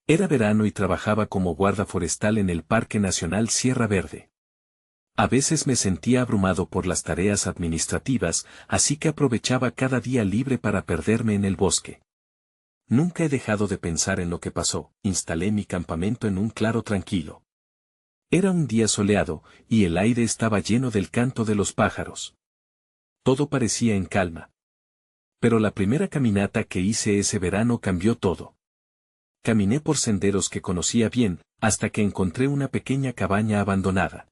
Era verano y trabajaba como guarda forestal en el Parque Nacional Sierra Verde. A veces me sentía abrumado por las tareas administrativas, así que aprovechaba cada día libre para perderme en el bosque. Nunca he dejado de pensar en lo que pasó. Instalé mi campamento en un claro tranquilo. Era un día soleado, y el aire estaba lleno del canto de los pájaros. Todo parecía en calma. Pero la primera caminata que hice ese verano cambió todo. Caminé por senderos que conocía bien, hasta que encontré una pequeña cabaña abandonada.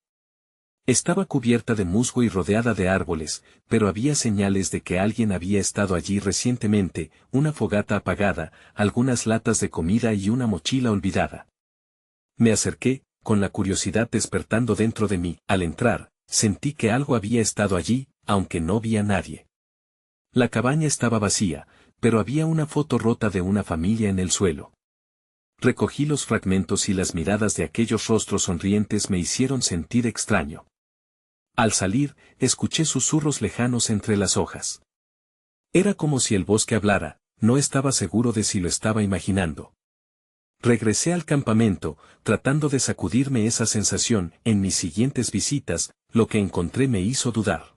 Estaba cubierta de musgo y rodeada de árboles, pero había señales de que alguien había estado allí recientemente, una fogata apagada, algunas latas de comida y una mochila olvidada. Me acerqué, con la curiosidad despertando dentro de mí. Al entrar, sentí que algo había estado allí, aunque no vi a nadie. La cabaña estaba vacía, pero había una foto rota de una familia en el suelo. Recogí los fragmentos y las miradas de aquellos rostros sonrientes me hicieron sentir extraño. Al salir, escuché susurros lejanos entre las hojas. Era como si el bosque hablara, no estaba seguro de si lo estaba imaginando. Regresé al campamento, tratando de sacudirme esa sensación. En mis siguientes visitas, lo que encontré me hizo dudar.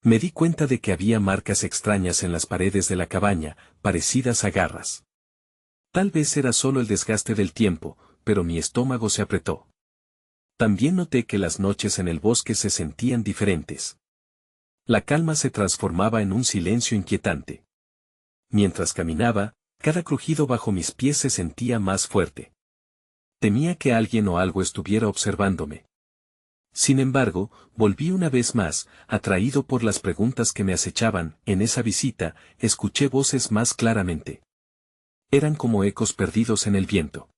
Me di cuenta de que había marcas extrañas en las paredes de la cabaña, parecidas a garras. Tal vez era solo el desgaste del tiempo, pero mi estómago se apretó. También noté que las noches en el bosque se sentían diferentes. La calma se transformaba en un silencio inquietante. Mientras caminaba, cada crujido bajo mis pies se sentía más fuerte. Temía que alguien o algo estuviera observándome. Sin embargo, volví una vez más, atraído por las preguntas que me acechaban. En esa visita, escuché voces más claramente. Eran como ecos perdidos en el viento.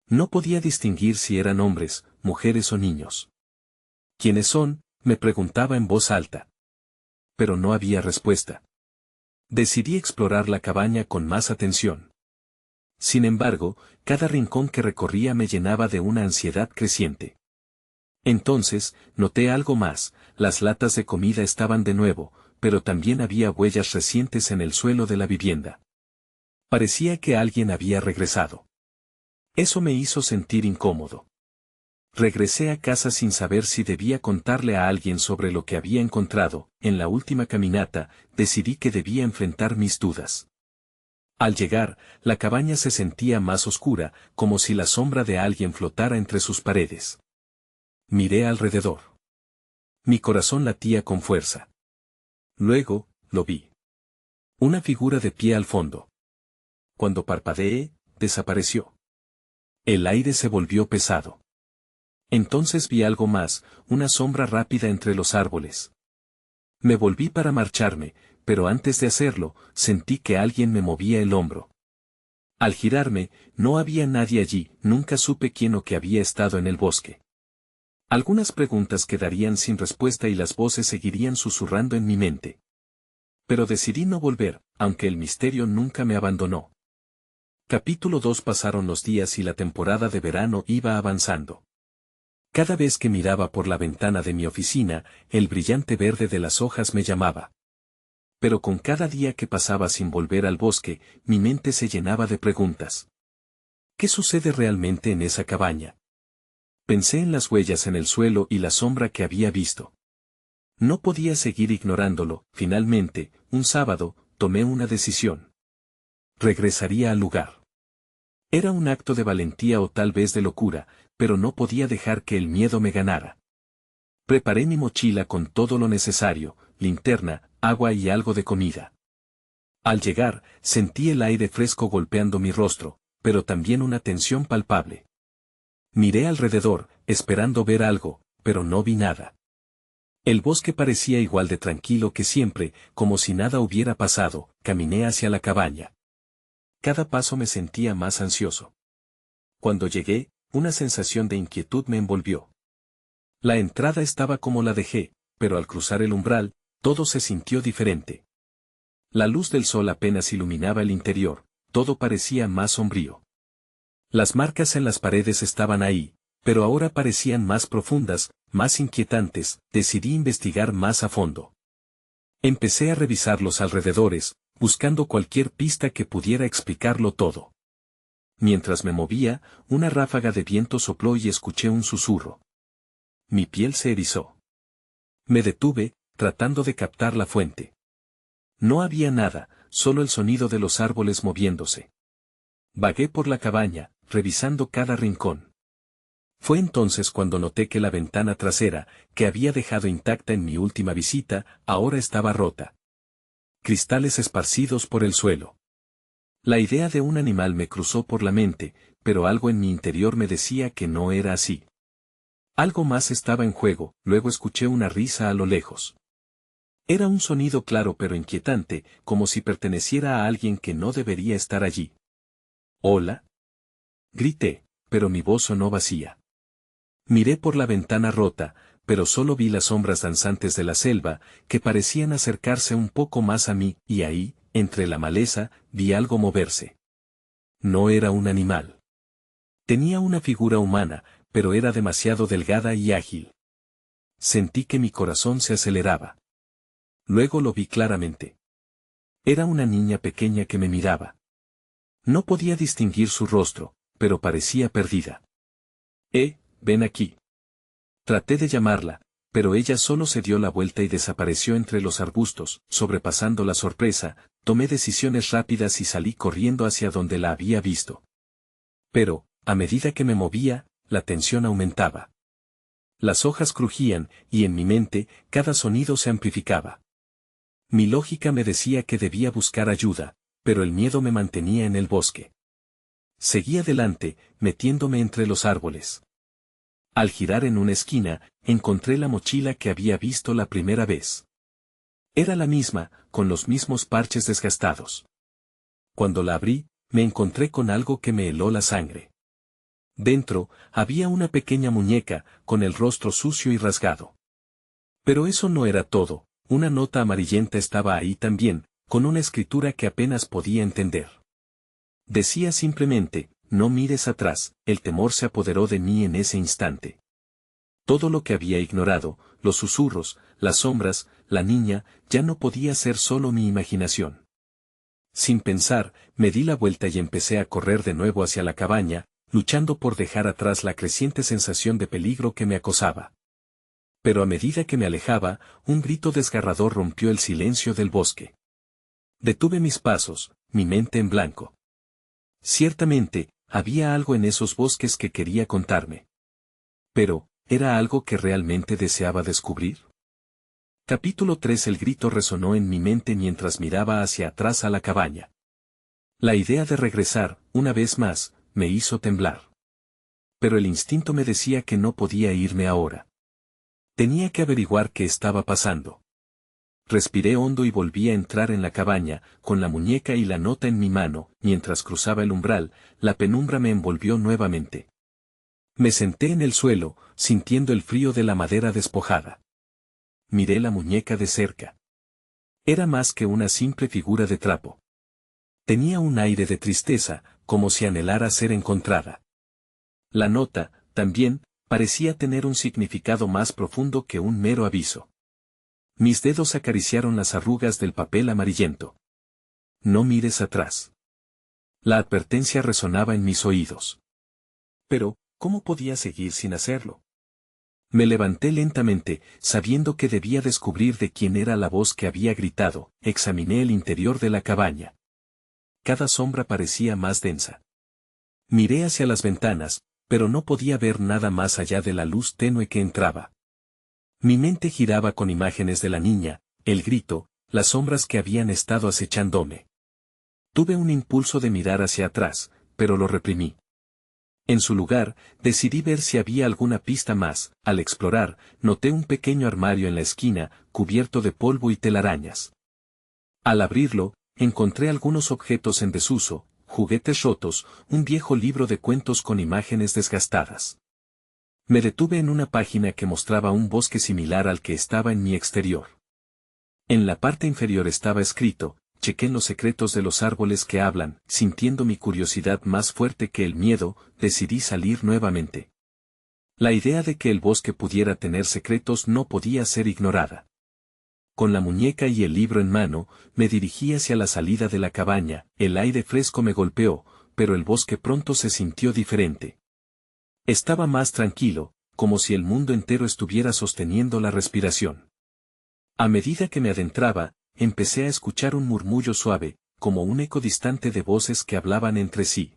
No podía distinguir si eran hombres, mujeres o niños. ¿Quiénes son?, me preguntaba en voz alta. Pero no había respuesta. Decidí explorar la cabaña con más atención. Sin embargo, cada rincón que recorría me llenaba de una ansiedad creciente. Entonces, noté algo más. Las latas de comida estaban de nuevo, pero también había huellas recientes en el suelo de la vivienda. Parecía que alguien había regresado. Eso me hizo sentir incómodo. Regresé a casa sin saber si debía contarle a alguien sobre lo que había encontrado. En la última caminata, decidí que debía enfrentar mis dudas. Al llegar, la cabaña se sentía más oscura, como si la sombra de alguien flotara entre sus paredes. Miré alrededor. Mi corazón latía con fuerza. Luego, lo vi. Una figura de pie al fondo. Cuando parpadeé, desapareció. El aire se volvió pesado. Entonces vi algo más, una sombra rápida entre los árboles. Me volví para marcharme, pero antes de hacerlo, sentí que alguien me movía el hombro. Al girarme, no había nadie allí. Nunca supe quién o qué había estado en el bosque. Algunas preguntas quedarían sin respuesta y las voces seguirían susurrando en mi mente. Pero decidí no volver, aunque el misterio nunca me abandonó. Capítulo 2. Pasaron los días y la temporada de verano iba avanzando. Cada vez que miraba por la ventana de mi oficina, el brillante verde de las hojas me llamaba. Pero con cada día que pasaba sin volver al bosque, mi mente se llenaba de preguntas. ¿Qué sucede realmente en esa cabaña? Pensé en las huellas en el suelo y la sombra que había visto. No podía seguir ignorándolo. Finalmente, un sábado, tomé una decisión. Regresaría al lugar. Era un acto de valentía o tal vez de locura, pero no podía dejar que el miedo me ganara. Preparé mi mochila con todo lo necesario, linterna, agua y algo de comida. Al llegar, sentí el aire fresco golpeando mi rostro, pero también una tensión palpable. Miré alrededor, esperando ver algo, pero no vi nada. El bosque parecía igual de tranquilo que siempre, como si nada hubiera pasado. Caminé hacia la cabaña. Cada paso me sentía más ansioso. Cuando llegué, una sensación de inquietud me envolvió. La entrada estaba como la dejé, pero al cruzar el umbral, todo se sintió diferente. La luz del sol apenas iluminaba el interior, todo parecía más sombrío. Las marcas en las paredes estaban ahí, pero ahora parecían más profundas, más inquietantes. Decidí investigar más a fondo. Empecé a revisar los alrededores, buscando cualquier pista que pudiera explicarlo todo. mientras me movía, una ráfaga de viento sopló y escuché un susurro. Mi piel se erizó. Me detuve, tratando de captar la fuente. No había nada, solo el sonido de los árboles moviéndose. Vagué por la cabaña, revisando cada rincón. Fue entonces cuando noté que la ventana trasera, que había dejado intacta en mi última visita, ahora estaba rota. Cristales esparcidos por el suelo. La idea de un animal me cruzó por la mente, pero algo en mi interior me decía que no era así. Algo más estaba en juego, luego escuché una risa a lo lejos. Era un sonido claro pero inquietante, como si perteneciera a alguien que no debería estar allí. «¿Hola?», grité, pero mi voz sonó vacía. Miré por la ventana rota, pero solo vi las sombras danzantes de la selva, que parecían acercarse un poco más a mí, y ahí, entre la maleza, vi algo moverse. No era un animal. Tenía una figura humana, pero era demasiado delgada y ágil. Sentí que mi corazón se aceleraba. Luego lo vi claramente. Era una niña pequeña que me miraba. No podía distinguir su rostro, pero parecía perdida. Ven aquí. Traté de llamarla, pero ella solo se dio la vuelta y desapareció entre los arbustos. Sobrepasando la sorpresa, tomé decisiones rápidas y salí corriendo hacia donde la había visto. Pero, a medida que me movía, la tensión aumentaba. Las hojas crujían, y en mi mente, cada sonido se amplificaba. Mi lógica me decía que debía buscar ayuda, pero el miedo me mantenía en el bosque. Seguí adelante, metiéndome entre los árboles. Al girar en una esquina, encontré la mochila que había visto la primera vez. Era la misma, con los mismos parches desgastados. Cuando la abrí, me encontré con algo que me heló la sangre. Dentro, había una pequeña muñeca, con el rostro sucio y rasgado. Pero eso no era todo, una nota amarillenta estaba ahí también, con una escritura que apenas podía entender. Decía simplemente: no mires atrás. El temor se apoderó de mí en ese instante. Todo lo que había ignorado, los susurros, las sombras, la niña, ya no podía ser solo mi imaginación. Sin pensar, me di la vuelta y empecé a correr de nuevo hacia la cabaña, luchando por dejar atrás la creciente sensación de peligro que me acosaba. Pero a medida que me alejaba, un grito desgarrador rompió el silencio del bosque. Detuve mis pasos, mi mente en blanco. Ciertamente, había algo en esos bosques que quería contarme. Pero, ¿era algo que realmente deseaba descubrir? Capítulo 3. El grito resonó en mi mente mientras miraba hacia atrás a la cabaña. La idea de regresar, una vez más, me hizo temblar. Pero el instinto me decía que no podía irme ahora. Tenía que averiguar qué estaba pasando. Respiré hondo y volví a entrar en la cabaña, con la muñeca y la nota en mi mano. Mientras cruzaba el umbral, la penumbra me envolvió nuevamente. Me senté en el suelo, sintiendo el frío de la madera despojada. Miré la muñeca de cerca. Era más que una simple figura de trapo. Tenía un aire de tristeza, como si anhelara ser encontrada. La nota, también, parecía tener un significado más profundo que un mero aviso. Mis dedos acariciaron las arrugas del papel amarillento. No mires atrás. La advertencia resonaba en mis oídos. Pero, ¿cómo podía seguir sin hacerlo? Me levanté lentamente, sabiendo que debía descubrir de quién era la voz que había gritado. Examiné el interior de la cabaña. Cada sombra parecía más densa. Miré hacia las ventanas, pero no podía ver nada más allá de la luz tenue que entraba. Mi mente giraba con imágenes de la niña, el grito, las sombras que habían estado acechándome. Tuve un impulso de mirar hacia atrás, pero lo reprimí. En su lugar, decidí ver si había alguna pista más. Al explorar, noté un pequeño armario en la esquina, cubierto de polvo y telarañas. Al abrirlo, encontré algunos objetos en desuso, juguetes rotos, un viejo libro de cuentos con imágenes desgastadas. Me detuve en una página que mostraba un bosque similar al que estaba en mi exterior. En la parte inferior estaba escrito: chequen los secretos de los árboles que hablan. Sintiendo mi curiosidad más fuerte que el miedo, decidí salir nuevamente. La idea de que el bosque pudiera tener secretos no podía ser ignorada. Con la muñeca y el libro en mano, me dirigí hacia la salida de la cabaña. El aire fresco me golpeó, pero el bosque pronto se sintió diferente. Estaba más tranquilo, como si el mundo entero estuviera sosteniendo la respiración. A medida que me adentraba, empecé a escuchar un murmullo suave, como un eco distante de voces que hablaban entre sí.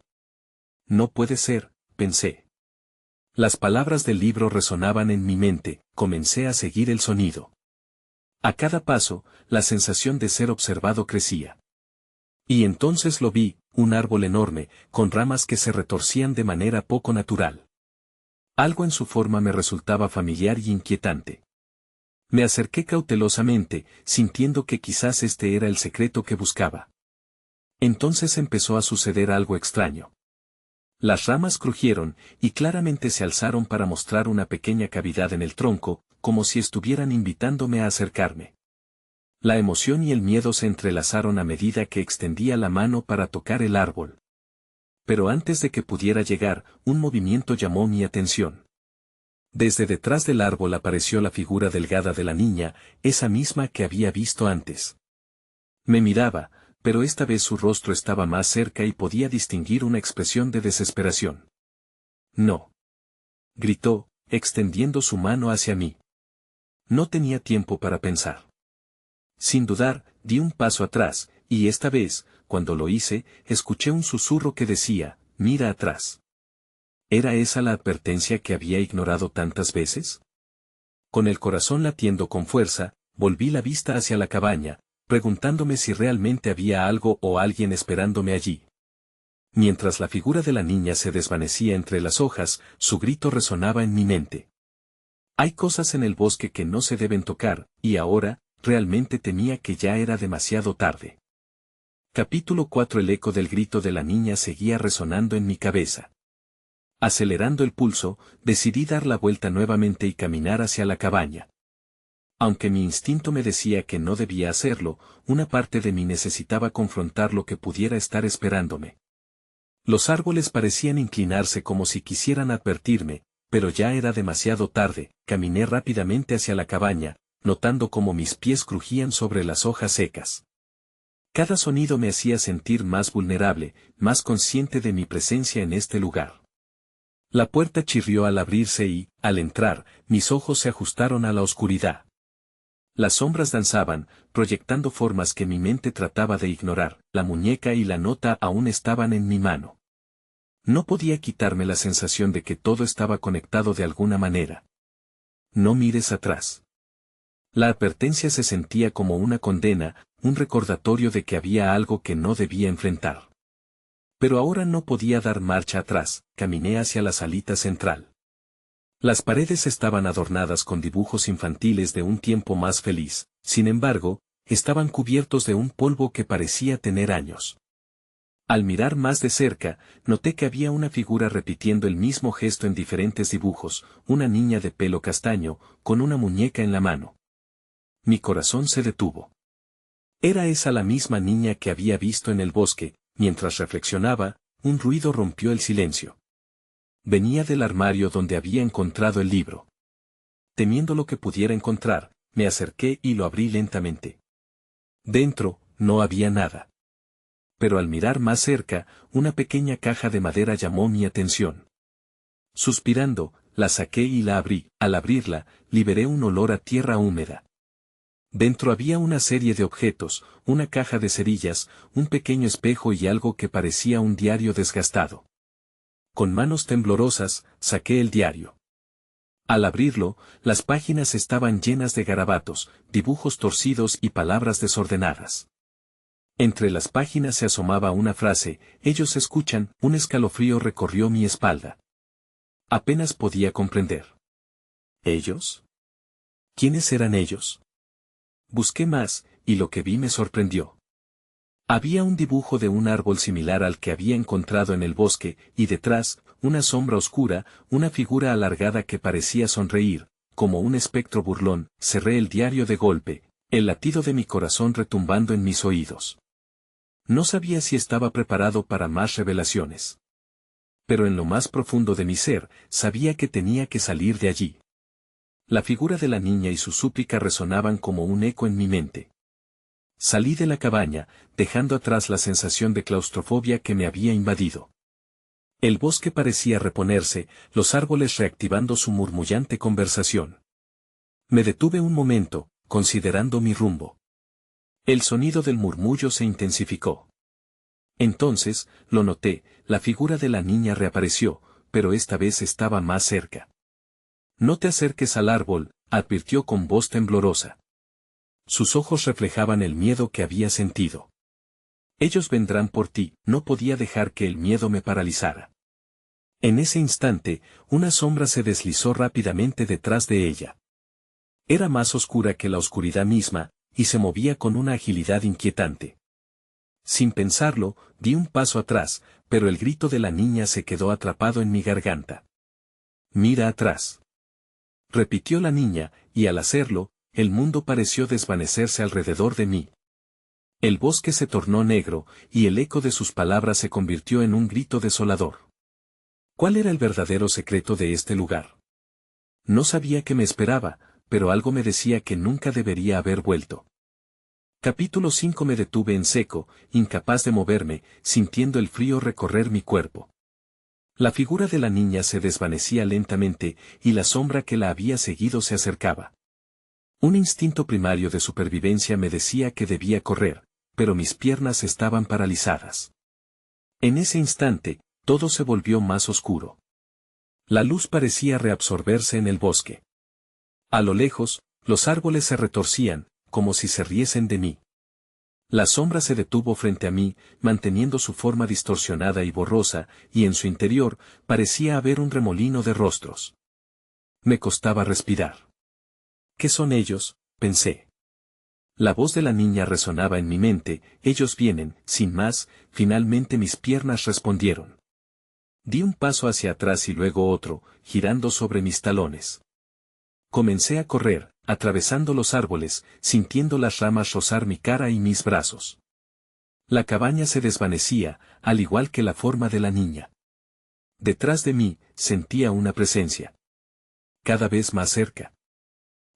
No puede ser, pensé. Las palabras del libro resonaban en mi mente, comencé a seguir el sonido. A cada paso, la sensación de ser observado crecía. Y entonces lo vi, un árbol enorme, con ramas que se retorcían de manera poco natural. Algo en su forma me resultaba familiar y inquietante. Me acerqué cautelosamente, sintiendo que quizás este era el secreto que buscaba. Entonces empezó a suceder algo extraño. Las ramas crujieron, y claramente se alzaron para mostrar una pequeña cavidad en el tronco, como si estuvieran invitándome a acercarme. La emoción y el miedo se entrelazaron a medida que extendía la mano para tocar el árbol. Pero antes de que pudiera llegar, un movimiento llamó mi atención. Desde detrás del árbol apareció la figura delgada de la niña, esa misma que había visto antes. Me miraba, pero esta vez su rostro estaba más cerca y podía distinguir una expresión de desesperación. «No», gritó, extendiendo su mano hacia mí. No tenía tiempo para pensar. Sin dudar, di un paso atrás, y esta vez, cuando lo hice, escuché un susurro que decía, «Mira atrás». ¿Era esa la advertencia que había ignorado tantas veces? Con el corazón latiendo con fuerza, volví la vista hacia la cabaña, preguntándome si realmente había algo o alguien esperándome allí. Mientras la figura de la niña se desvanecía entre las hojas, su grito resonaba en mi mente. Hay cosas en el bosque que no se deben tocar, y ahora, realmente temía que ya era demasiado tarde. Capítulo 4. El eco del grito de la niña seguía resonando en mi cabeza. Acelerando el pulso, decidí dar la vuelta nuevamente y caminar hacia la cabaña. Aunque mi instinto me decía que no debía hacerlo, una parte de mí necesitaba confrontar lo que pudiera estar esperándome. Los árboles parecían inclinarse como si quisieran advertirme, pero ya era demasiado tarde. Caminé rápidamente hacia la cabaña, notando cómo mis pies crujían sobre las hojas secas. Cada sonido me hacía sentir más vulnerable, más consciente de mi presencia en este lugar. La puerta chirrió al abrirse y, al entrar, mis ojos se ajustaron a la oscuridad. Las sombras danzaban, proyectando formas que mi mente trataba de ignorar. La muñeca y la nota aún estaban en mi mano. No podía quitarme la sensación de que todo estaba conectado de alguna manera. No mires atrás. La advertencia se sentía como una condena, un recordatorio de que había algo que no debía enfrentar. Pero ahora no podía dar marcha atrás. Caminé hacia la salita central. Las paredes estaban adornadas con dibujos infantiles de un tiempo más feliz, sin embargo, estaban cubiertos de un polvo que parecía tener años. Al mirar más de cerca, noté que había una figura repitiendo el mismo gesto en diferentes dibujos, una niña de pelo castaño, con una muñeca en la mano. Mi corazón se detuvo. Era esa la misma niña que había visto en el bosque. Mientras reflexionaba, un ruido rompió el silencio. Venía del armario donde había encontrado el libro. Temiendo lo que pudiera encontrar, me acerqué y lo abrí lentamente. Dentro, no había nada. Pero al mirar más cerca, una pequeña caja de madera llamó mi atención. Suspirando, la saqué y la abrí. Al abrirla, liberé un olor a tierra húmeda. Dentro había una serie de objetos, una caja de cerillas, un pequeño espejo y algo que parecía un diario desgastado. Con manos temblorosas, saqué el diario. Al abrirlo, las páginas estaban llenas de garabatos, dibujos torcidos y palabras desordenadas. Entre las páginas se asomaba una frase, «Ellos escuchan». Un escalofrío recorrió mi espalda. Apenas podía comprender. ¿Ellos? ¿Quiénes eran ellos? Busqué más, y lo que vi me sorprendió. Había un dibujo de un árbol similar al que había encontrado en el bosque, y detrás, una sombra oscura, una figura alargada que parecía sonreír, como un espectro burlón. Cerré el diario de golpe, el latido de mi corazón retumbando en mis oídos. No sabía si estaba preparado para más revelaciones. Pero en lo más profundo de mi ser, sabía que tenía que salir de allí. La figura de la niña y su súplica resonaban como un eco en mi mente. Salí de la cabaña, dejando atrás la sensación de claustrofobia que me había invadido. El bosque parecía reponerse, los árboles reactivando su murmullante conversación. Me detuve un momento, considerando mi rumbo. El sonido del murmullo se intensificó. Entonces, lo noté, la figura de la niña reapareció, pero esta vez estaba más cerca. No te acerques al árbol, advirtió con voz temblorosa. Sus ojos reflejaban el miedo que había sentido. Ellos vendrán por ti, no podía dejar que el miedo me paralizara. En ese instante, una sombra se deslizó rápidamente detrás de ella. Era más oscura que la oscuridad misma, y se movía con una agilidad inquietante. Sin pensarlo, di un paso atrás, pero el grito de la niña se quedó atrapado en mi garganta. Mira atrás. Repitió la niña, y al hacerlo, el mundo pareció desvanecerse alrededor de mí. El bosque se tornó negro, y el eco de sus palabras se convirtió en un grito desolador. ¿Cuál era el verdadero secreto de este lugar? No sabía qué me esperaba, pero algo me decía que nunca debería haber vuelto. Capítulo 5. Me detuve en seco, incapaz de moverme, sintiendo el frío recorrer mi cuerpo. La figura de la niña se desvanecía lentamente, y la sombra que la había seguido se acercaba. Un instinto primario de supervivencia me decía que debía correr, pero mis piernas estaban paralizadas. En ese instante, todo se volvió más oscuro. La luz parecía reabsorberse en el bosque. A lo lejos, los árboles se retorcían, como si se riesen de mí. La sombra se detuvo frente a mí, manteniendo su forma distorsionada y borrosa, y en su interior, parecía haber un remolino de rostros. Me costaba respirar. ¿Qué son ellos?, pensé. La voz de la niña resonaba en mi mente, ellos vienen, sin más, finalmente mis piernas respondieron. Di un paso hacia atrás y luego otro, girando sobre mis talones. Comencé a correr, atravesando los árboles, sintiendo las ramas rozar mi cara y mis brazos. La cabaña se desvanecía, al igual que la forma de la niña. Detrás de mí, sentía una presencia. Cada vez más cerca.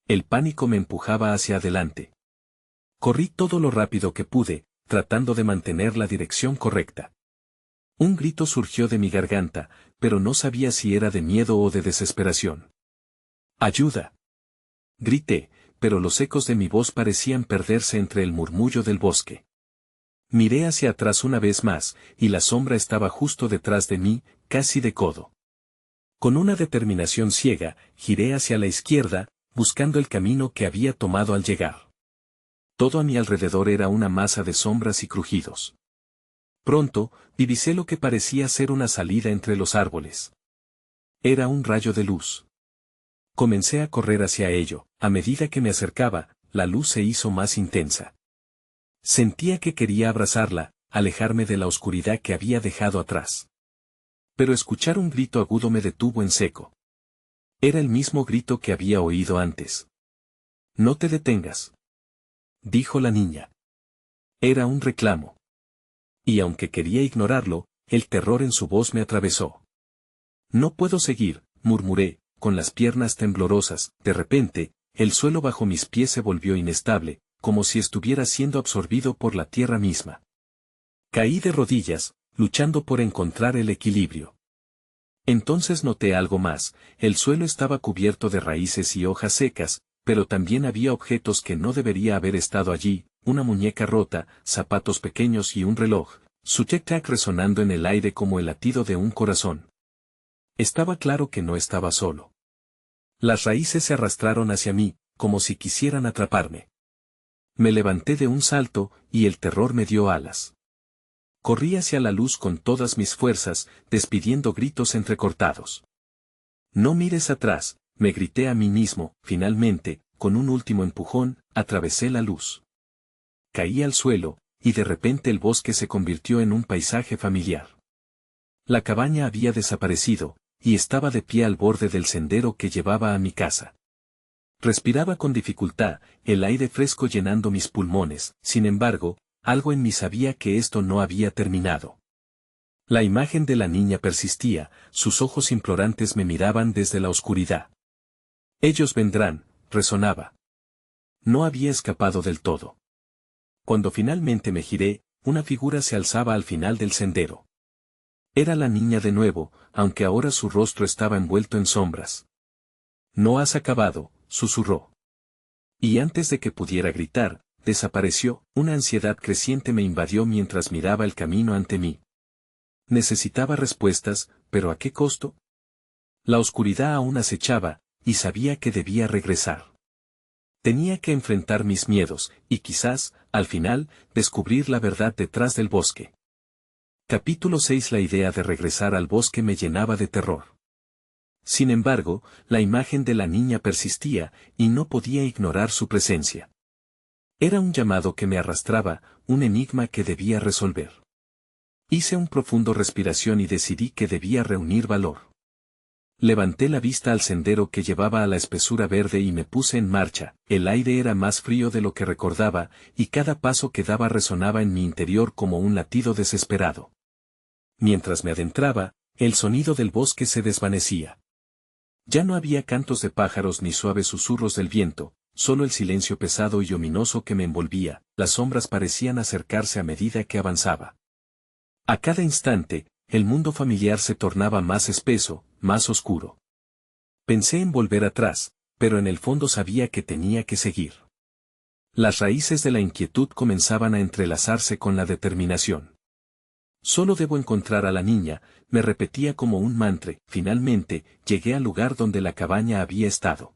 El pánico me empujaba hacia adelante. Corrí todo lo rápido que pude, tratando de mantener la dirección correcta. Un grito surgió de mi garganta, pero no sabía si era de miedo o de desesperación. ¡Ayuda! Grité, pero los ecos de mi voz parecían perderse entre el murmullo del bosque. Miré hacia atrás una vez más, y la sombra estaba justo detrás de mí, casi de codo. Con una determinación ciega, giré hacia la izquierda, buscando el camino que había tomado al llegar. Todo a mi alrededor era una masa de sombras y crujidos. Pronto, divisé lo que parecía ser una salida entre los árboles. Era un rayo de luz. Comencé a correr hacia ello, a medida que me acercaba, la luz se hizo más intensa. Sentía que quería abrazarla, alejarme de la oscuridad que había dejado atrás. Pero escuchar un grito agudo me detuvo en seco. Era el mismo grito que había oído antes. «No te detengas», dijo la niña. Era un reclamo. Y aunque quería ignorarlo, el terror en su voz me atravesó. «No puedo seguir», murmuré, con las piernas temblorosas. De repente, el suelo bajo mis pies se volvió inestable, como si estuviera siendo absorbido por la tierra misma. Caí de rodillas, luchando por encontrar el equilibrio. Entonces noté algo más, el suelo estaba cubierto de raíces y hojas secas, pero también había objetos que no debería haber estado allí, una muñeca rota, zapatos pequeños y un reloj, su tic-tac resonando en el aire como el latido de un corazón. Estaba claro que no estaba solo. Las raíces se arrastraron hacia mí, como si quisieran atraparme. Me levanté de un salto, y el terror me dio alas. Corrí hacia la luz con todas mis fuerzas, despidiendo gritos entrecortados. «No mires atrás», me grité a mí mismo. Finalmente, con un último empujón, atravesé la luz. Caí al suelo, y de repente el bosque se convirtió en un paisaje familiar. La cabaña había desaparecido, y estaba de pie al borde del sendero que llevaba a mi casa. Respiraba con dificultad, el aire fresco llenando mis pulmones. Sin embargo, algo en mí sabía que esto no había terminado. La imagen de la niña persistía, sus ojos implorantes me miraban desde la oscuridad. «Ellos vendrán», resonaba. No había escapado del todo. Cuando finalmente me giré, una figura se alzaba al final del sendero. Era la niña de nuevo, aunque ahora su rostro estaba envuelto en sombras. «No has acabado», susurró. Y antes de que pudiera gritar, desapareció. Una ansiedad creciente me invadió mientras miraba el camino ante mí. Necesitaba respuestas, pero ¿a qué costo? La oscuridad aún acechaba, y sabía que debía regresar. Tenía que enfrentar mis miedos, y quizás, al final, descubrir la verdad detrás del bosque. Capítulo 6. La idea de regresar al bosque me llenaba de terror. Sin embargo, la imagen de la niña persistía, y no podía ignorar su presencia. Era un llamado que me arrastraba, un enigma que debía resolver. Hice un profundo respiración y decidí que debía reunir valor. Levanté la vista al sendero que llevaba a la espesura verde y me puse en marcha. El aire era más frío de lo que recordaba, y cada paso que daba resonaba en mi interior como un latido desesperado. Mientras me adentraba, el sonido del bosque se desvanecía. Ya no había cantos de pájaros ni suaves susurros del viento, solo el silencio pesado y ominoso que me envolvía. Las sombras parecían acercarse a medida que avanzaba. A cada instante, el mundo familiar se tornaba más espeso, más oscuro. Pensé en volver atrás, pero en el fondo sabía que tenía que seguir. Las raíces de la inquietud comenzaban a entrelazarse con la determinación. Solo debo encontrar a la niña, me repetía como un mantra. Finalmente, llegué al lugar donde la cabaña había estado.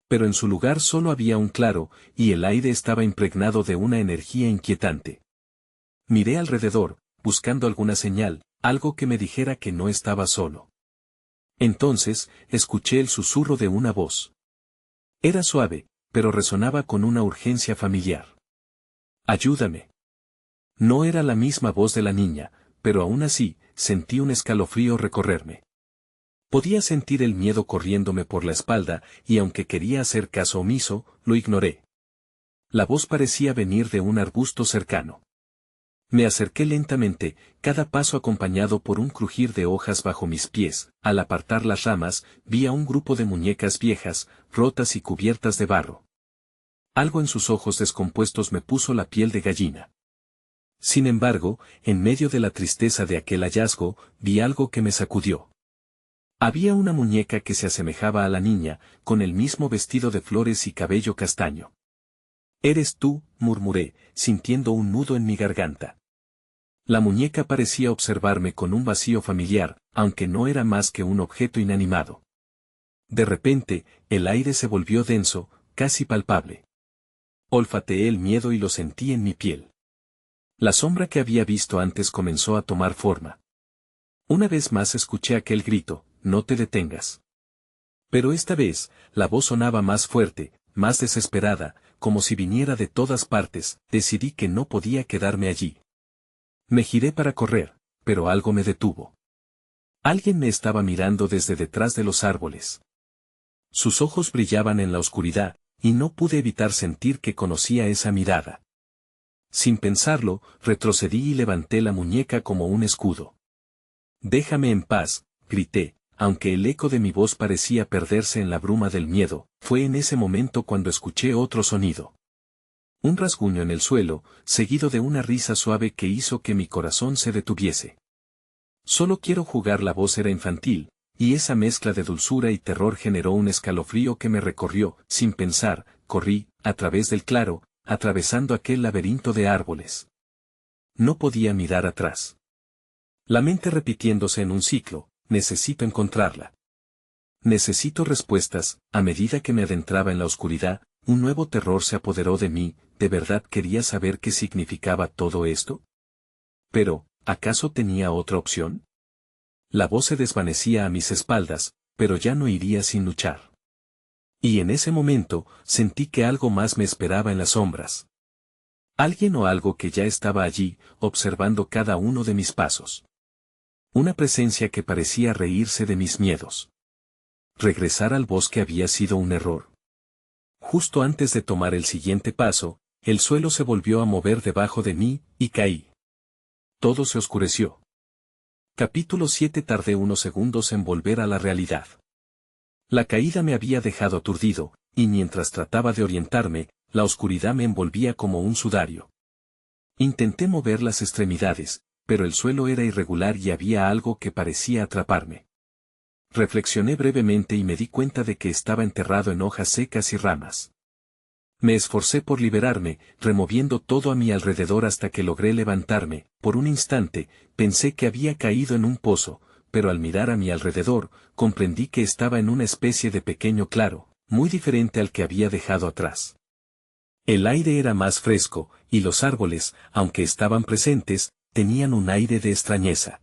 Pero en su lugar solo había un claro, y el aire estaba impregnado de una energía inquietante. Miré alrededor, buscando alguna señal, algo que me dijera que no estaba solo. Entonces, escuché el susurro de una voz. Era suave, pero resonaba con una urgencia familiar. «Ayúdame». No era la misma voz de la niña, pero aún así, sentí un escalofrío recorrerme. Podía sentir el miedo corriéndome por la espalda, y aunque quería hacer caso omiso, lo ignoré. La voz parecía venir de un arbusto cercano. Me acerqué lentamente, cada paso acompañado por un crujir de hojas bajo mis pies. Al apartar las ramas, vi a un grupo de muñecas viejas, rotas y cubiertas de barro. Algo en sus ojos descompuestos me puso la piel de gallina. Sin embargo, en medio de la tristeza de aquel hallazgo, vi algo que me sacudió. Había una muñeca que se asemejaba a la niña, con el mismo vestido de flores y cabello castaño. «Eres tú», murmuré, sintiendo un nudo en mi garganta. La muñeca parecía observarme con un vacío familiar, aunque no era más que un objeto inanimado. De repente, el aire se volvió denso, casi palpable. Olfateé el miedo y lo sentí en mi piel. La sombra que había visto antes comenzó a tomar forma. Una vez más escuché aquel grito: «No te detengas». Pero esta vez, la voz sonaba más fuerte, más desesperada, como si viniera de todas partes. Decidí que no podía quedarme allí. Me giré para correr, pero algo me detuvo. Alguien me estaba mirando desde detrás de los árboles. Sus ojos brillaban en la oscuridad, y no pude evitar sentir que conocía esa mirada. Sin pensarlo, retrocedí y levanté la muñeca como un escudo. «Déjame en paz», grité, aunque el eco de mi voz parecía perderse en la bruma del miedo. Fue en ese momento cuando escuché otro sonido. Un rasguño en el suelo, seguido de una risa suave que hizo que mi corazón se detuviese. «Solo quiero jugar». La voz era infantil, y esa mezcla de dulzura y terror generó un escalofrío que me recorrió. Sin pensar, corrí, a través del claro, atravesando aquel laberinto de árboles. No podía mirar atrás. La mente repitiéndose en un ciclo: «Necesito encontrarla. Necesito respuestas». A medida que me adentraba en la oscuridad, un nuevo terror se apoderó de mí. ¿De verdad quería saber qué significaba todo esto? Pero, ¿acaso tenía otra opción? La voz se desvanecía a mis espaldas, pero ya no iría sin luchar. Y en ese momento, sentí que algo más me esperaba en las sombras. Alguien o algo que ya estaba allí, observando cada uno de mis pasos. Una presencia que parecía reírse de mis miedos. Regresar al bosque había sido un error. Justo antes de tomar el siguiente paso, el suelo se volvió a mover debajo de mí, y caí. Todo se oscureció. Capítulo 7. Tardé unos segundos en volver a la realidad. La caída me había dejado aturdido, y mientras trataba de orientarme, la oscuridad me envolvía como un sudario. Intenté mover las extremidades, pero el suelo era irregular y había algo que parecía atraparme. Reflexioné brevemente y me di cuenta de que estaba enterrado en hojas secas y ramas. Me esforcé por liberarme, removiendo todo a mi alrededor hasta que logré levantarme. Por un instante, pensé que había caído en un pozo, pero al mirar a mi alrededor, comprendí que estaba en una especie de pequeño claro, muy diferente al que había dejado atrás. El aire era más fresco, y los árboles, aunque estaban presentes, tenían un aire de extrañeza.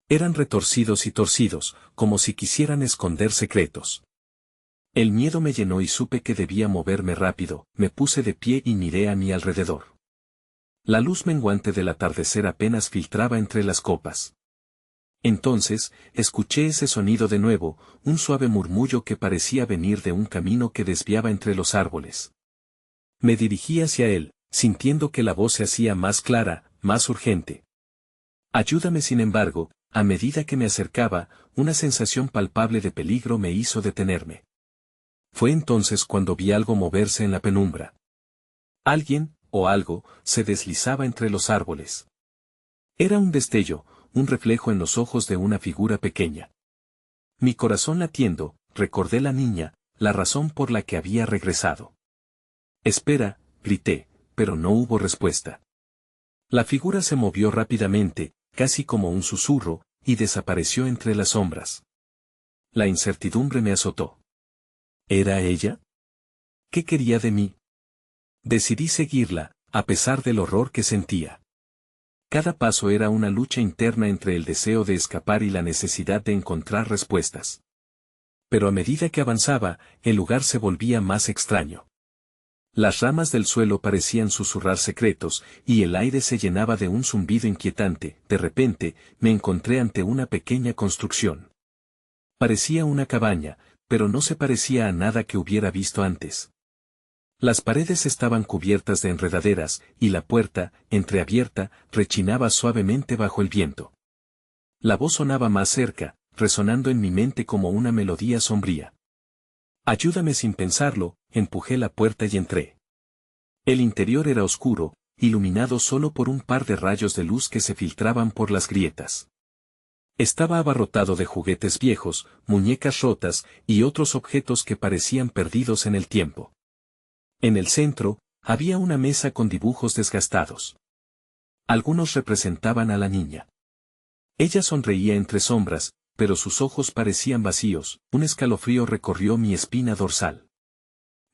Eran retorcidos y torcidos, como si quisieran esconder secretos. El miedo me llenó y supe que debía moverme rápido. Me puse de pie y miré a mi alrededor. La luz menguante del atardecer apenas filtraba entre las copas. Entonces, escuché ese sonido de nuevo, un suave murmullo que parecía venir de un camino que desviaba entre los árboles. Me dirigí hacia él, sintiendo que la voz se hacía más clara, más urgente. Ayúdame. Sin embargo, a medida que me acercaba, una sensación palpable de peligro me hizo detenerme. Fue entonces cuando vi algo moverse en la penumbra. Alguien, o algo, se deslizaba entre los árboles. Era un destello, un reflejo en los ojos de una figura pequeña. Mi corazón latiendo, recordé la niña, la razón por la que había regresado. Espera, grité, pero no hubo respuesta. La figura se movió rápidamente, casi como un susurro, y desapareció entre las sombras. La incertidumbre me azotó. ¿Era ella? ¿Qué quería de mí? Decidí seguirla, a pesar del horror que sentía. Cada paso era una lucha interna entre el deseo de escapar y la necesidad de encontrar respuestas. Pero a medida que avanzaba, el lugar se volvía más extraño. Las ramas del suelo parecían susurrar secretos, y el aire se llenaba de un zumbido inquietante. De repente, me encontré ante una pequeña construcción. Parecía una cabaña, pero no se parecía a nada que hubiera visto antes. Las paredes estaban cubiertas de enredaderas, y la puerta, entreabierta, rechinaba suavemente bajo el viento. La voz sonaba más cerca, resonando en mi mente como una melodía sombría. Ayúdame. Sin pensarlo, empujé la puerta y entré. El interior era oscuro, iluminado solo por un par de rayos de luz que se filtraban por las grietas. Estaba abarrotado de juguetes viejos, muñecas rotas, y otros objetos que parecían perdidos en el tiempo. En el centro, había una mesa con dibujos desgastados. Algunos representaban a la niña. Ella sonreía entre sombras, pero sus ojos parecían vacíos. Un escalofrío recorrió mi espina dorsal.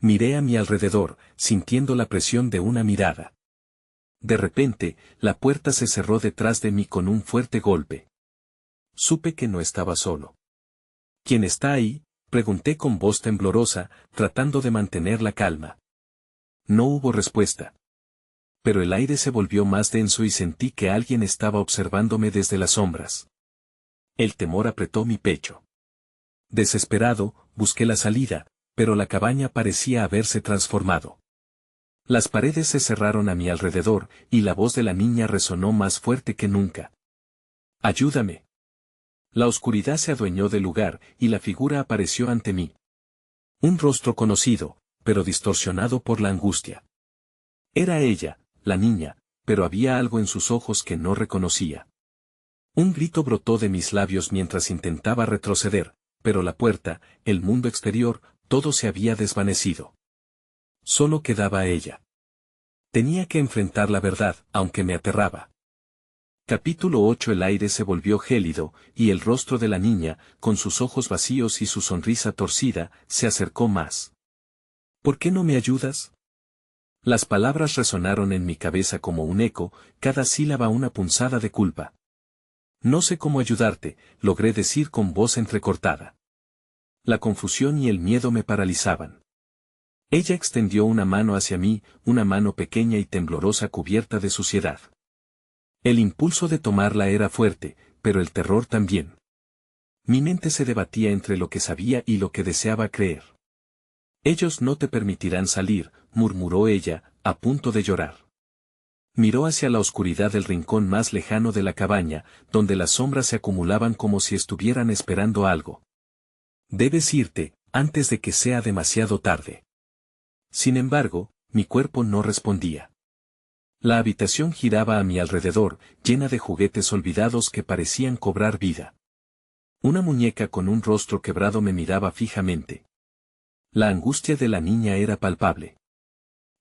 Miré a mi alrededor, sintiendo la presión de una mirada. De repente, la puerta se cerró detrás de mí con un fuerte golpe. Supe que no estaba solo. ¿Quién está ahí?, pregunté con voz temblorosa, tratando de mantener la calma. No hubo respuesta. Pero el aire se volvió más denso y sentí que alguien estaba observándome desde las sombras. El temor apretó mi pecho. Desesperado, busqué la salida, pero la cabaña parecía haberse transformado. Las paredes se cerraron a mi alrededor, y la voz de la niña resonó más fuerte que nunca. ¡Ayúdame! La oscuridad se adueñó del lugar, y la figura apareció ante mí. Un rostro conocido, pero distorsionado por la angustia. Era ella, la niña, pero había algo en sus ojos que no reconocía. Un grito brotó de mis labios mientras intentaba retroceder, pero la puerta, el mundo exterior, todo se había desvanecido. Solo quedaba ella. Tenía que enfrentar la verdad, aunque me aterraba. Capítulo 8. El aire se volvió gélido, y el rostro de la niña, con sus ojos vacíos y su sonrisa torcida, se acercó más. ¿Por qué no me ayudas? Las palabras resonaron en mi cabeza como un eco, cada sílaba una punzada de culpa. No sé cómo ayudarte, logré decir con voz entrecortada. La confusión y el miedo me paralizaban. Ella extendió una mano hacia mí, una mano pequeña y temblorosa cubierta de suciedad. El impulso de tomarla era fuerte, pero el terror también. Mi mente se debatía entre lo que sabía y lo que deseaba creer. Ellos no te permitirán salir, murmuró ella, a punto de llorar. Miró hacia la oscuridad del rincón más lejano de la cabaña, donde las sombras se acumulaban como si estuvieran esperando algo. Debes irte, antes de que sea demasiado tarde. Sin embargo, mi cuerpo no respondía. La habitación giraba a mi alrededor, llena de juguetes olvidados que parecían cobrar vida. Una muñeca con un rostro quebrado me miraba fijamente. La angustia de la niña era palpable.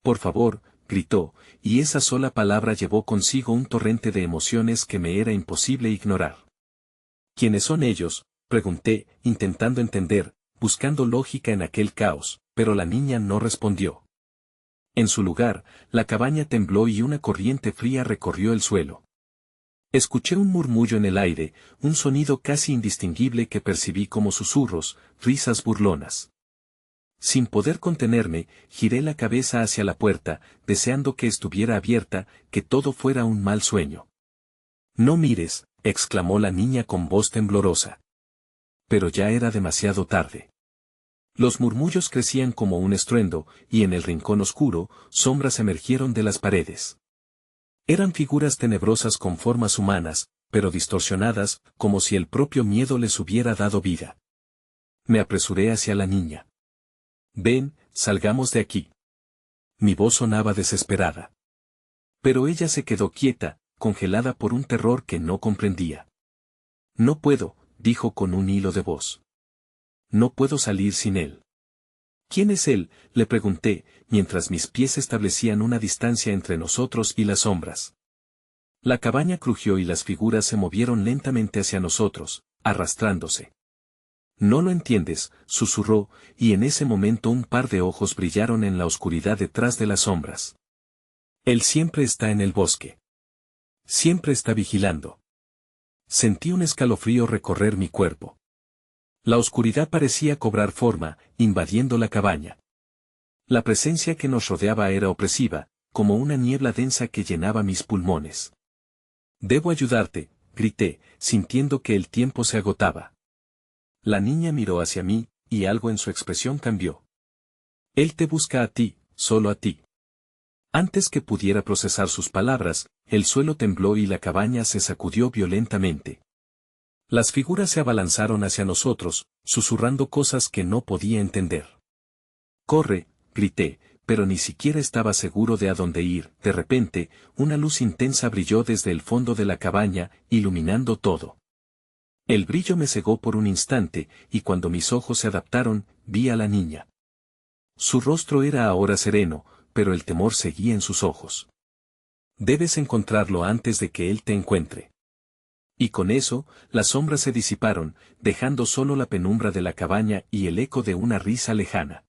«Por favor», gritó, y esa sola palabra llevó consigo un torrente de emociones que me era imposible ignorar. «¿Quiénes son ellos?», pregunté, intentando entender, buscando lógica en aquel caos, pero la niña no respondió. En su lugar, la cabaña tembló y una corriente fría recorrió el suelo. Escuché un murmullo en el aire, un sonido casi indistinguible que percibí como susurros, risas burlonas. Sin poder contenerme, giré la cabeza hacia la puerta, deseando que estuviera abierta, que todo fuera un mal sueño. «No mires», exclamó la niña con voz temblorosa. Pero ya era demasiado tarde. Los murmullos crecían como un estruendo, y en el rincón oscuro, sombras emergieron de las paredes. Eran figuras tenebrosas con formas humanas, pero distorsionadas, como si el propio miedo les hubiera dado vida. Me apresuré hacia la niña. «Ven, salgamos de aquí». Mi voz sonaba desesperada. Pero ella se quedó quieta, congelada por un terror que no comprendía. «No puedo», dijo con un hilo de voz. «No puedo salir sin él». «¿Quién es él?», le pregunté, mientras mis pies establecían una distancia entre nosotros y las sombras. La cabaña crujió y las figuras se movieron lentamente hacia nosotros, arrastrándose. «No lo entiendes», susurró, y en ese momento un par de ojos brillaron en la oscuridad detrás de las sombras. «Él siempre está en el bosque. Siempre está vigilando». Sentí un escalofrío recorrer mi cuerpo. La oscuridad parecía cobrar forma, invadiendo la cabaña. La presencia que nos rodeaba era opresiva, como una niebla densa que llenaba mis pulmones. «Debo ayudarte», grité, sintiendo que el tiempo se agotaba. La niña miró hacia mí, y algo en su expresión cambió. «Él te busca a ti, solo a ti». Antes que pudiera procesar sus palabras, el suelo tembló y la cabaña se sacudió violentamente. Las figuras se abalanzaron hacia nosotros, susurrando cosas que no podía entender. «Corre», grité, pero ni siquiera estaba seguro de a dónde ir. De repente, una luz intensa brilló desde el fondo de la cabaña, iluminando todo. El brillo me cegó por un instante, y cuando mis ojos se adaptaron, vi a la niña. Su rostro era ahora sereno, pero el temor seguía en sus ojos. «Debes encontrarlo antes de que él te encuentre». Y con eso, las sombras se disiparon, dejando solo la penumbra de la cabaña y el eco de una risa lejana.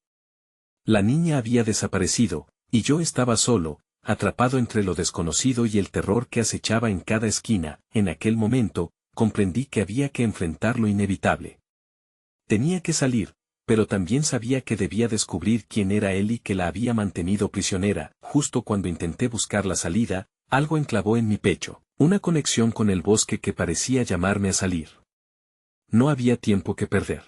La niña había desaparecido, y yo estaba solo, atrapado entre lo desconocido y el terror que acechaba en cada esquina. En aquel momento, comprendí que había que enfrentar lo inevitable. Tenía que salir, pero también sabía que debía descubrir quién era él y que la había mantenido prisionera. Justo cuando intenté buscar la salida, algo enclavó en mi pecho, una conexión con el bosque que parecía llamarme a salir. No había tiempo que perder.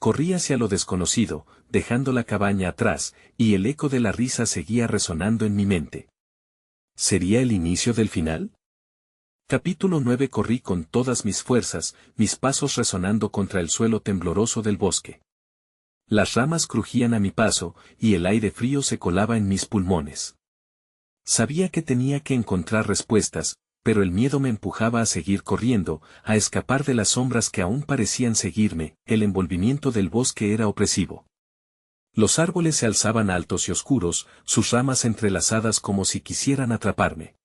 Corrí hacia lo desconocido, dejando la cabaña atrás, y el eco de la risa seguía resonando en mi mente. ¿Sería el inicio del final? Capítulo 9. Corrí con todas mis fuerzas, mis pasos resonando contra el suelo tembloroso del bosque. Las ramas crujían a mi paso, y el aire frío se colaba en mis pulmones. Sabía que tenía que encontrar respuestas, pero el miedo me empujaba a seguir corriendo, a escapar de las sombras que aún parecían seguirme. El envolvimiento del bosque era opresivo. Los árboles se alzaban altos y oscuros, sus ramas entrelazadas como si quisieran atraparme.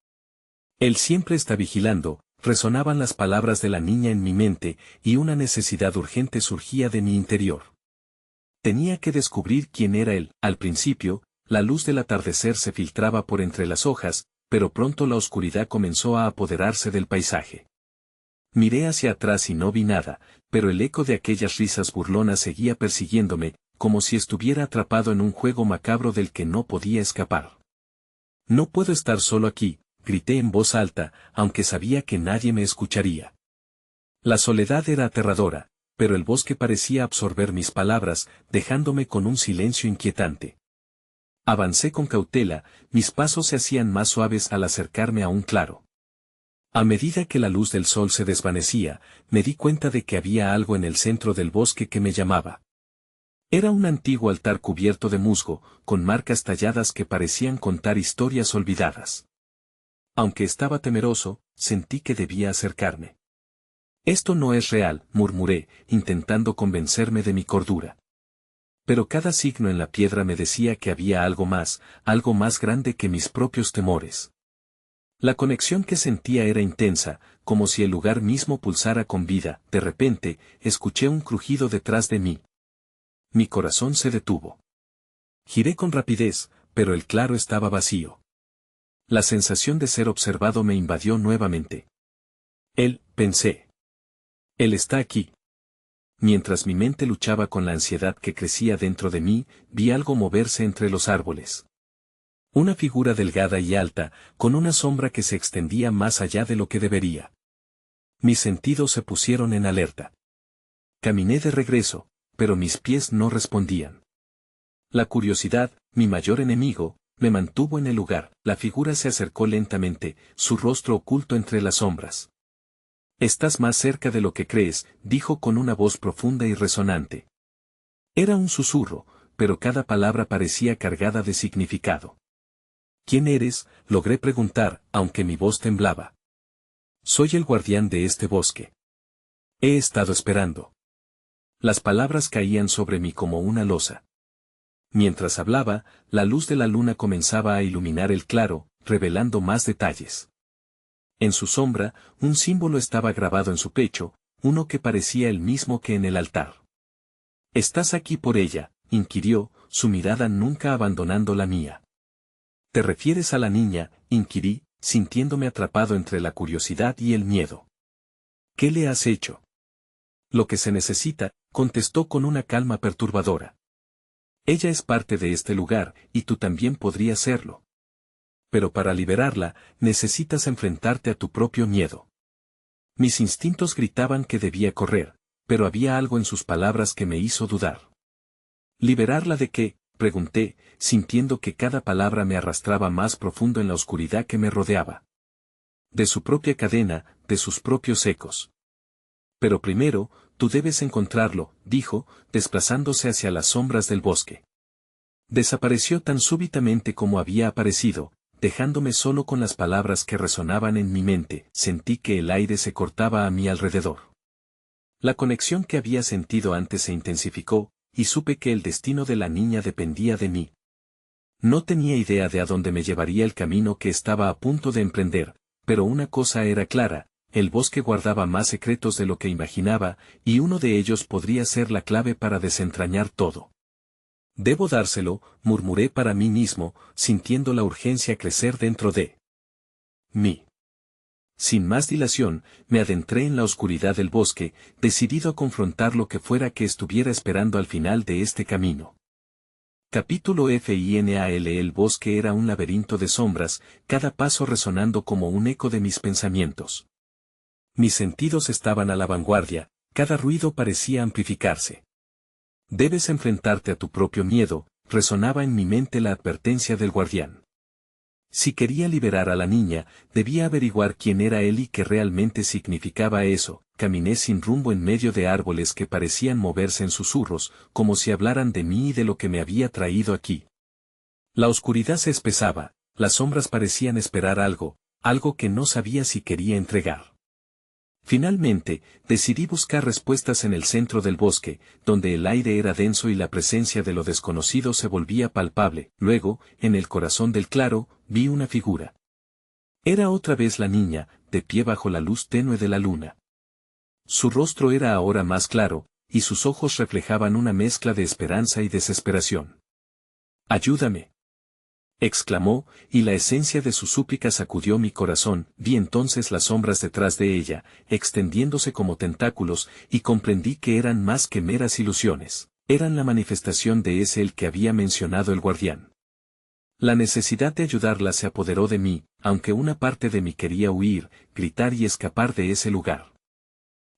«Él siempre está vigilando», resonaban las palabras de la niña en mi mente, y una necesidad urgente surgía de mi interior. Tenía que descubrir quién era él. Al principio, la luz del atardecer se filtraba por entre las hojas, pero pronto la oscuridad comenzó a apoderarse del paisaje. Miré hacia atrás y no vi nada, pero el eco de aquellas risas burlonas seguía persiguiéndome, como si estuviera atrapado en un juego macabro del que no podía escapar. «No puedo estar solo aquí», grité en voz alta, aunque sabía que nadie me escucharía. La soledad era aterradora, pero el bosque parecía absorber mis palabras, dejándome con un silencio inquietante. Avancé con cautela, mis pasos se hacían más suaves al acercarme a un claro. A medida que la luz del sol se desvanecía, me di cuenta de que había algo en el centro del bosque que me llamaba. Era un antiguo altar cubierto de musgo, con marcas talladas que parecían contar historias olvidadas. Aunque estaba temeroso, sentí que debía acercarme. Esto no es real, murmuré, intentando convencerme de mi cordura. Pero cada signo en la piedra me decía que había algo más grande que mis propios temores. La conexión que sentía era intensa, como si el lugar mismo pulsara con vida. De repente, escuché un crujido detrás de mí. Mi corazón se detuvo. Giré con rapidez, pero el claro estaba vacío. La sensación de ser observado me invadió nuevamente. Él, pensé. Él está aquí. Mientras mi mente luchaba con la ansiedad que crecía dentro de mí, vi algo moverse entre los árboles. Una figura delgada y alta, con una sombra que se extendía más allá de lo que debería. Mis sentidos se pusieron en alerta. Caminé de regreso, pero mis pies no respondían. La curiosidad, mi mayor enemigo, me mantuvo en el lugar. La figura se acercó lentamente, su rostro oculto entre las sombras. «Estás más cerca de lo que crees», dijo con una voz profunda y resonante. Era un susurro, pero cada palabra parecía cargada de significado. «¿Quién eres?», logré preguntar, aunque mi voz temblaba. «Soy el guardián de este bosque. He estado esperando». Las palabras caían sobre mí como una losa. Mientras hablaba, la luz de la luna comenzaba a iluminar el claro, revelando más detalles. En su sombra, un símbolo estaba grabado en su pecho, uno que parecía el mismo que en el altar. «¿Estás aquí por ella?», inquirió, su mirada nunca abandonando la mía. «¿Te refieres a la niña?», inquirí, sintiéndome atrapado entre la curiosidad y el miedo. «¿Qué le has hecho?». «Lo que se necesita», contestó con una calma perturbadora. «Ella es parte de este lugar, y tú también podrías serlo. Pero para liberarla, necesitas enfrentarte a tu propio miedo». Mis instintos gritaban que debía correr, pero había algo en sus palabras que me hizo dudar. «¿Liberarla de qué?», pregunté, sintiendo que cada palabra me arrastraba más profundo en la oscuridad que me rodeaba. «De su propia cadena, de sus propios ecos». «Pero primero, tú debes encontrarlo», dijo, desplazándose hacia las sombras del bosque. Desapareció tan súbitamente como había aparecido, dejándome solo con las palabras que resonaban en mi mente. Sentí que el aire se cortaba a mi alrededor. La conexión que había sentido antes se intensificó, y supe que el destino de la niña dependía de mí. No tenía idea de a dónde me llevaría el camino que estaba a punto de emprender, pero una cosa era clara: el bosque guardaba más secretos de lo que imaginaba, y uno de ellos podría ser la clave para desentrañar todo. «Debo dárselo», murmuré para mí mismo, sintiendo la urgencia crecer dentro de mí. Sin más dilación, me adentré en la oscuridad del bosque, decidido a confrontar lo que fuera que estuviera esperando al final de este camino. Capítulo final. El bosque era un laberinto de sombras, cada paso resonando como un eco de mis pensamientos. Mis sentidos estaban a la vanguardia, cada ruido parecía amplificarse. «Debes enfrentarte a tu propio miedo», resonaba en mi mente la advertencia del guardián. Si quería liberar a la niña, debía averiguar quién era él y qué realmente significaba eso. Caminé sin rumbo en medio de árboles que parecían moverse en susurros, como si hablaran de mí y de lo que me había traído aquí. La oscuridad se espesaba, las sombras parecían esperar algo que no sabía si quería entregar. Finalmente, decidí buscar respuestas en el centro del bosque, donde el aire era denso y la presencia de lo desconocido se volvía palpable. Luego, en el corazón del claro, vi una figura. Era otra vez la niña, de pie bajo la luz tenue de la luna. Su rostro era ahora más claro, y sus ojos reflejaban una mezcla de esperanza y desesperación. «Ayúdame», exclamó, y la esencia de su súplica sacudió mi corazón. Vi entonces las sombras detrás de ella, extendiéndose como tentáculos, y comprendí que eran más que meras ilusiones. Eran la manifestación de ese el que había mencionado el guardián. La necesidad de ayudarla se apoderó de mí, aunque una parte de mí quería huir, gritar y escapar de ese lugar.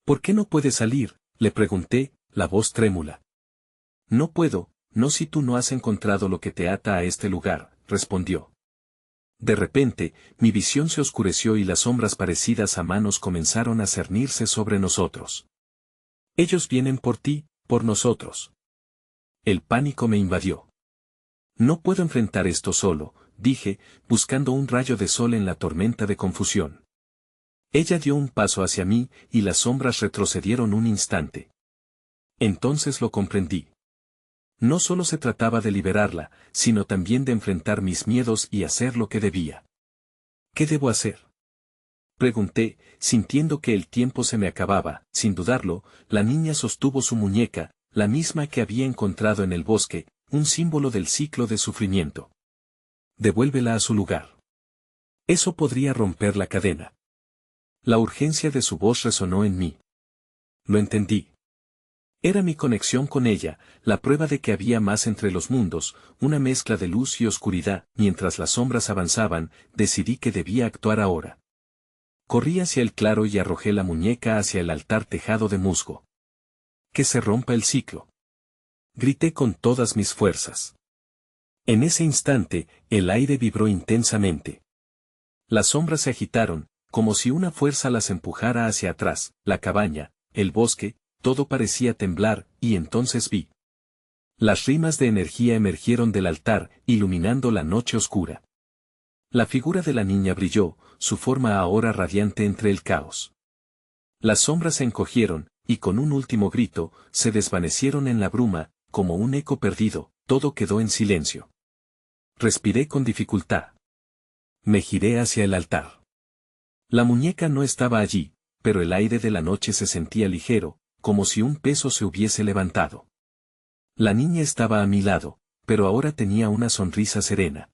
«¿Por qué no puedes salir?», le pregunté, la voz trémula. «No puedo, no si tú no has encontrado lo que te ata a este lugar», respondió. De repente, mi visión se oscureció y las sombras parecidas a manos comenzaron a cernirse sobre nosotros. «Ellos vienen por ti, por nosotros». El pánico me invadió. «No puedo enfrentar esto solo», dije, buscando un rayo de sol en la tormenta de confusión. Ella dio un paso hacia mí y las sombras retrocedieron un instante. Entonces lo comprendí. No solo se trataba de liberarla, sino también de enfrentar mis miedos y hacer lo que debía. ¿Qué debo hacer?, pregunté, sintiendo que el tiempo se me acababa. Sin dudarlo, la niña sostuvo su muñeca, la misma que había encontrado en el bosque, un símbolo del ciclo de sufrimiento. Devuélvela a su lugar. Eso podría romper la cadena. La urgencia de su voz resonó en mí. Lo entendí. Era mi conexión con ella, la prueba de que había más entre los mundos, una mezcla de luz y oscuridad. Mientras las sombras avanzaban, decidí que debía actuar ahora. Corrí hacia el claro y arrojé la muñeca hacia el altar tejado de musgo. Que se rompa el ciclo. Grité con todas mis fuerzas. En ese instante, el aire vibró intensamente. Las sombras se agitaron, como si una fuerza las empujara hacia atrás. La cabaña, el bosque, todo parecía temblar, y entonces vi. Las rimas de energía emergieron del altar, iluminando la noche oscura. La figura de la niña brilló, su forma ahora radiante entre el caos. Las sombras se encogieron, y con un último grito, se desvanecieron en la bruma, como un eco perdido. Todo quedó en silencio. Respiré con dificultad. Me giré hacia el altar. La muñeca no estaba allí, pero el aire de la noche se sentía ligero, como si un peso se hubiese levantado. La niña estaba a mi lado, pero ahora tenía una sonrisa serena.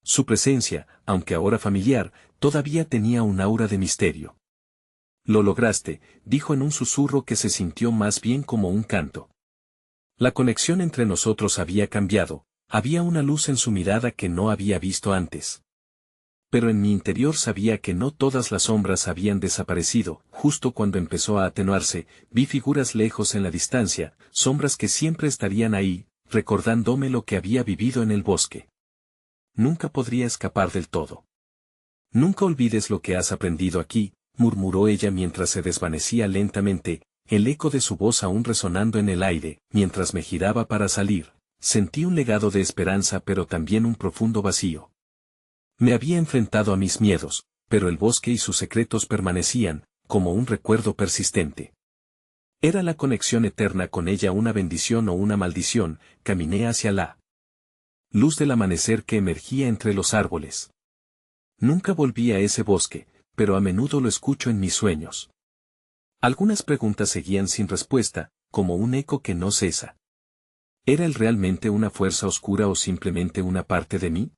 Su presencia, aunque ahora familiar, todavía tenía un aura de misterio. Lo lograste, dijo en un susurro que se sintió más bien como un canto. La conexión entre nosotros había cambiado, había una luz en su mirada que no había visto antes. Pero en mi interior sabía que no todas las sombras habían desaparecido. Justo cuando empezó a atenuarse, vi figuras lejos en la distancia, sombras que siempre estarían ahí, recordándome lo que había vivido en el bosque. Nunca podría escapar del todo. Nunca olvides lo que has aprendido aquí, murmuró ella mientras se desvanecía lentamente, el eco de su voz aún resonando en el aire. Mientras me giraba para salir, sentí un legado de esperanza pero también un profundo vacío. Me había enfrentado a mis miedos, pero el bosque y sus secretos permanecían, como un recuerdo persistente. ¿Era la conexión eterna con ella una bendición o una maldición? Caminé hacia la luz del amanecer que emergía entre los árboles. Nunca volví a ese bosque, pero a menudo lo escucho en mis sueños. Algunas preguntas seguían sin respuesta, como un eco que no cesa. ¿Era él realmente una fuerza oscura o simplemente una parte de mí?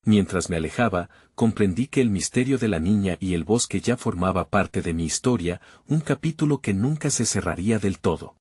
Mientras me alejaba, comprendí que el misterio de la niña y el bosque ya formaba parte de mi historia, un capítulo que nunca se cerraría del todo.